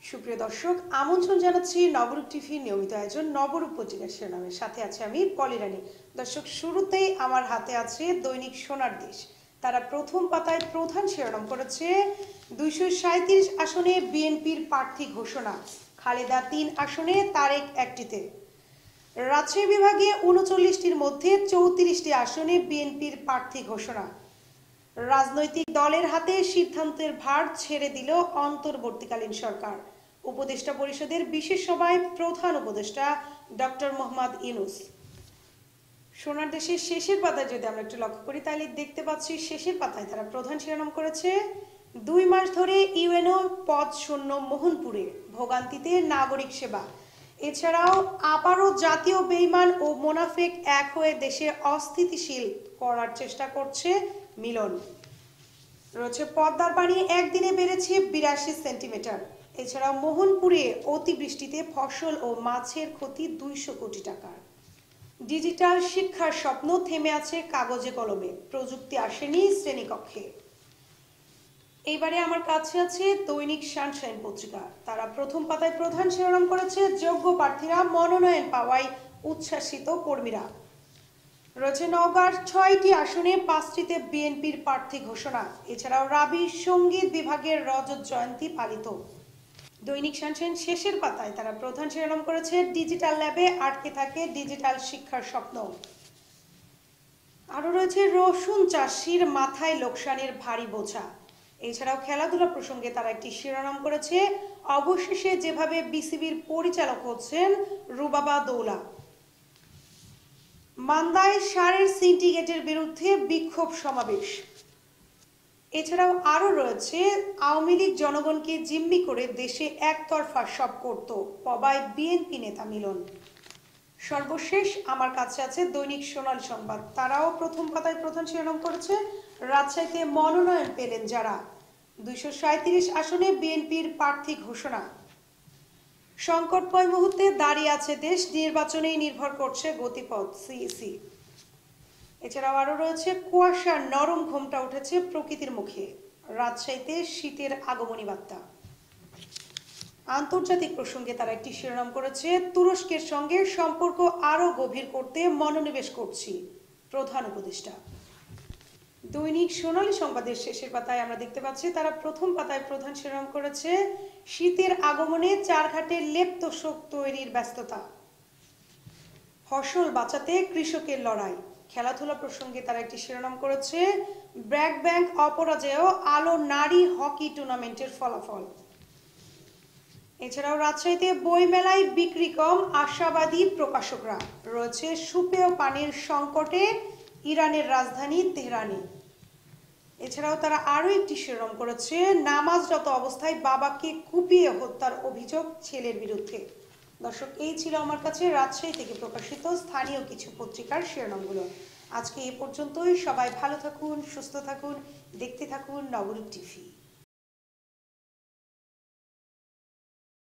সুপ্রিয় দর্শক, আমন্ত্রণ জানাচ্ছি নবরূপ টিভির নিয়মিত আয়োজন নবরূপ পত্রিকার শিরোনামের সাথে আছে আমি পলি রানী। দর্শক, শুরুতেই আমার হাতে আছে দৈনিক সোনার দেশ। তারা প্রথম পাতায় প্রধান শিরোনাম করেছে 237 আসনে বিএনপির প্রার্থী ঘোষণা, খালেদা 3 আসনে, তারেক 1টিতে। রাজশাহী বিভাগে 39টির মধ্যে 34টি আসনে বিএনপির প্রার্থী ঘোষণা। রাজনৈতিক দলের হাতে সিদ্ধান্তের ভার ছেড়ে দিল অন্তর্বর্তীকালীন সরকার। উপদেষ্টা পরিষদের বিশেষ সভায় প্রধান উপদেষ্টা ডক্টর মোহাম্মদ ইউনূস। সোনার দেশের শেষের পাতায় যদি আমরা একটু লক্ষ্য করি তাহলে দেখতে পাচ্ছি শেষের পাতায় তারা প্রধান শিরোনাম করেছে 2 মাস ধরে ইউএনও পদ শূন্য মোহনপুরে, ভোগান্তিতে নাগরিক সেবা। এছাড়াও আবারও জাতীয় বেইমান ও মোনাফেক এক হয়ে দেশে অস্থিতিশীল করার চেষ্টা করছে মিলন। রয়েছে পদ্মার পানি একদিনে বেড়েছে 82 সেন্টিমিটার। এছাড়াও মোহনপুরে অতিবৃষ্টিতে ফসল ও মাছের ক্ষতি 200 কোটি টাকার। ডিজিটাল শিক্ষার স্বপ্ন থেমে আছে কাগজে কলমে, প্রযুক্তি আসেনি শ্রেণীকক্ষে। এইবারে আমার কাছে আছে দৈনিক সানশাইন পত্রিকা। তারা প্রথম পাতায় প্রধান শিরোনাম করেছে যোগ্য প্রার্থীরা মনোনয়ন পাওয়ায় উচ্ছ্বাসিত কর্মীরা। রয়েছে নওগাঁর 6টি আসনে 5টিতে বিএনপির প্রার্থী ঘোষণা। এছাড়াও রাবি সঙ্গীত বিভাগের রজত জয়ন্তী পালিত। দৈনিক সানশাইন শেষের পাতায় তারা প্রধান শিরোনাম করেছে ডিজিটাল ল্যাবে আটকে থাকে ডিজিটাল শিক্ষার স্বপ্ন। আরও রয়েছে রসুন চাষির মাথায় লোকসানের ভারী বোঝা। এছাড়াও খেলাধুলা প্রসঙ্গে তারা একটি শিরোনাম করেছে অবশেষে যেভাবে বিসিবির পরিচালক হচ্ছেন রুবাবা দৌলা। মান্দায় সারের সিন্ডিকেটের বিরুদ্ধে বিক্ষোভ সমাবেশ। এছাড়াও আরও রয়েছে আওয়ামী লীগ জনগণকে জিম্মি করে দেশে একতরফা সব করত, পবায় বিএনপি নেতা মিলন। সর্বশেষ আমার কাছে আছে দৈনিক সোনালী সংবাদ। তারাও প্রথম পাতায় প্রধান শিরোনাম করেছে রাজশাহীতে মনোনয়ন পেলেন যারা, 237 আসনে বিএনপির প্রার্থী ঘোষণা। সংকটময় মুহূর্তে দাঁড়িয়ে আছে দেশ, নির্বাচনেই নির্ভর করছে গতিপথ সিইসি। এছাড়াও আরও রয়েছে কুয়াশার নরম ঘোমটা উঠেছে প্রকৃতির মুখে, রাজশাহীতে শীতের আগমনী বার্তা। আন্তর্জাতিক প্রসঙ্গে তারা একটি শিরোনাম করেছে তুরস্কের সঙ্গে সম্পর্ক আরও গভীর করতে মনোনিবেশ করছি, প্রধান উপদেষ্টা। দৈনিক সোনালী সংবাদের শেষের পাতায় আমরা দেখতে পাচ্ছি তারা প্রথম পাতায় প্রধান শিরোনাম করেছে শীতের আগমনে চারঘাটে লেপ তোষক তৈরির ব্যস্ততা, ফসল বাঁচাতে কৃষকের লড়াই। খেলাধুলা প্রসঙ্গে তারা একটি শিরোনাম করেছে ব্র্যাক ব্যাংক অপরাজেয় আলো নারী হকি টুর্নামেন্টের ফলাফল। এছাড়াও রাজশাহীতে বইমেলায় বিক্রি কম, আশাবাদী প্রকাশকরা। রয়েছে সুপেয় পানির সংকটে ইরানের রাজধানী তেহরানে। এছাড়াও তারা আরও একটি শিরোনাম করেছে নামাজরত অবস্থায় বাবাকে কুপিয়ে হত্যার অভিযোগ ছেলের বিরুদ্ধে। দর্শক, এই ছিল আমার কাছে রাজশাহী থেকে প্রকাশিত স্থানীয় কিছু পত্রিকার শিরোনামগুলো। আজকে এ পর্যন্তই। সবাই ভালো থাকুন, সুস্থ থাকুন, দেখতে থাকুন নবরূপ টিভি।